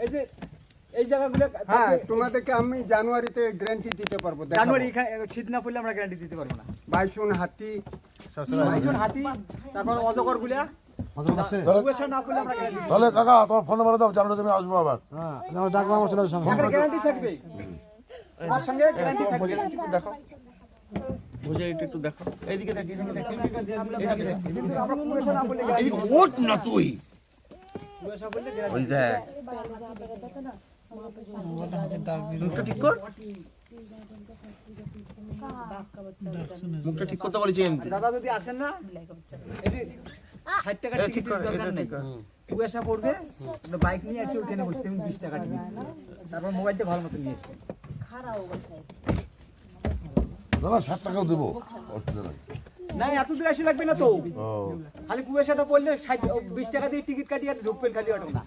এই যে এই জায়গাগুলো হ্যাঁ তোমাদেরকে আমি জানুয়ারিতে গ্যারান্টি দিতে পারবো। জানুয়ারি শীত না পড়লে আমরা গ্যারান্টি দিতে পারবো না। বাইসন হাতি বাইসন হাতি তারপর অজগর গুলা না পড়লে আমরা গ্যারান্টি তাহলে কাকা তোমার ফোন নাম্বার দাও, জানুয়ারিতে আমি আসবো আবার। হ্যাঁ ডাকবো আমার ছেলের সঙ্গে গ্যারান্টি থাকবে, তার সঙ্গে গ্যারান্টি থাকবে। দেখো বুঝে একটু দেখো এইদিকে দেখ, এইদিকে দেখ, আমরা কুয়াশা না পড়লে এই ওঠ না তুই কুয়াশা পড়লে গ্যারান্টি। ওই দেখ মুখটা ঠিক কর, মুখটা ঠিক করতে বলেছি এমনি। দাদা যদি আসেন না এই যে 60 টাকা টিকিট দরকার নেই, কুয়াশা পড়বে বাইক নিয়ে এসে ওখানে বসতে 20 টাকা টিকিট, তারপর মোবাইলটা ভালো মতো নিয়ে এসে দাদা 60 টাকাও দেবো, অসুবিধা নাই। না এত দূর আসে লাগবে না তো, ও খালি কুয়াশাটা পড়লে 20 টাকা দিয়ে টিকিট কাটিয়ে ঢুকবেন খালি অটো না।